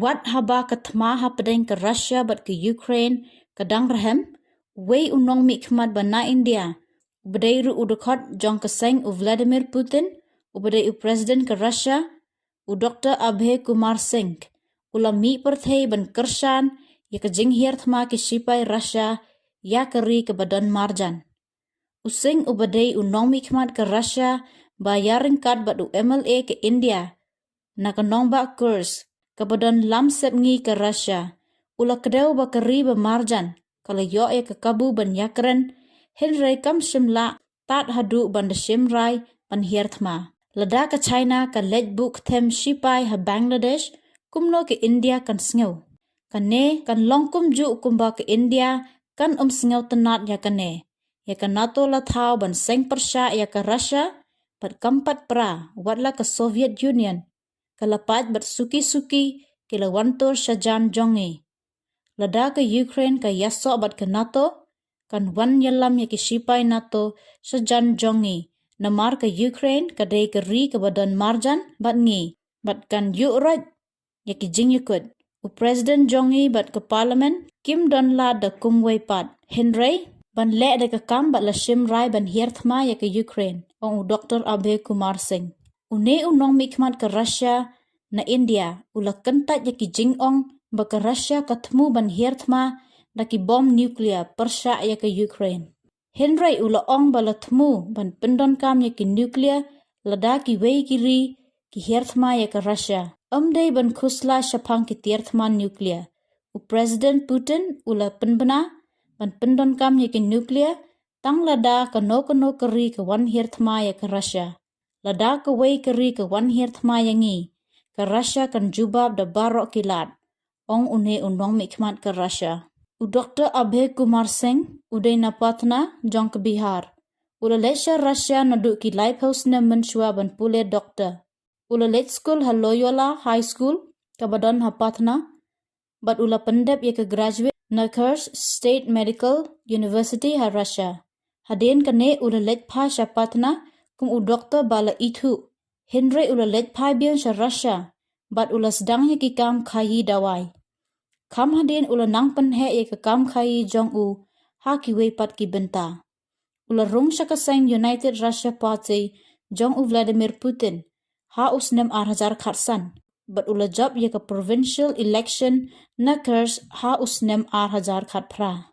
Wat haba katma hapadeng ke Russia bat ke Ukraine kadang rahem, wei unong mikmat bana India, ubadai ru udakot jong keseng u Vladimir Putin, ubadai u Presiden ke Russia, u Dr. Abhay Kumar Singh, ulam mi perthei ban kershan, ya ke jinghir thma ke sipai Russia, ya keri ke badan marjan. Using ubadai unong mikmat ke Russia, bayaring kat bat u MLA ke India, na kanong ba kurs, kebadan lamsep ngi ke Russia, ula kedau ba keri ba marjan, kalau yo ya ke kabu ban yakren, henry kam shimla, tat hadu ban de shimrai, ban hirthma. Lada ke China ka lejbuk them sipai ha Bangladesh, kumno ke India kan sngau. Kane kan longkum ju kumba ke India, kan sngau tenat ya kane. Ya ke NATO la thau ban seng persya ya ke Russia, pat kampat pra, watla ke Soviet Union, kalapat bat suki-suki kila wantor syajan jongi. Lada ke Ukraine ka yaso bat ke NATO, kan wan yalam ya ke sipai NATO syajan jongi. Namar ke Ukraine kadai keri ke badan marjan bat ngi. Bat kan yu'raj ya ke jing yukut. U Presiden jongi bat ke Parliament, Kim Don La da kumway pat. Henry, ban le da ke kam bat la shimrai ban hirthma ya ke Ukraine. Ong u Dr. Abhay Kumar Singh. Une unong mikmat ke Russia na India, ula kentat ya ki jingong ba ke Russia katmu ban hirthma na ki bom nuklear persya ya ke Ukraine. Henry ula ong bala tmu ban pendon kam ya ki nuklear lada ki wei kiri ki hirthma ya ke Russia. Day ban kusla syapang ki tirthma nuklear. U Presiden Putin ula penbena ban pendon kam ya ki nuklear tang lada kano keri ke wan hirthma ya ke Russia. Lada ke wei keri ke wan hirthma ya ngi. Ke Russia kan jubab da barok kilat. Ong une unong mikmat ke Russia. U Dr. Abhay Kumar Singh udai napatna jong ke Bihar. Ula lesha Russia naduk ki Lighthouse na menshua ban pule doktor. Ula let school ha Loyola High School kabadan hapatna. Bat ula pendep ya ke graduate na Kursk State Medical University ha Russia. Hadin kane ula let pa syapatna kum u doktor bala itu. Henry ula let pa bian sa Russia. Bat ula sedang ya ki kam khayi dawai. Kam hadin ula nang penhe ya ke kam khayi jong u ha ki wei pat ki benta. Ula rung sa kasang United Russia Party jong u Vladimir Putin ha usnem 8,000 khatsan. Bat ula job ya ke provincial election na Kursk ha usnem 8,000 khat pra.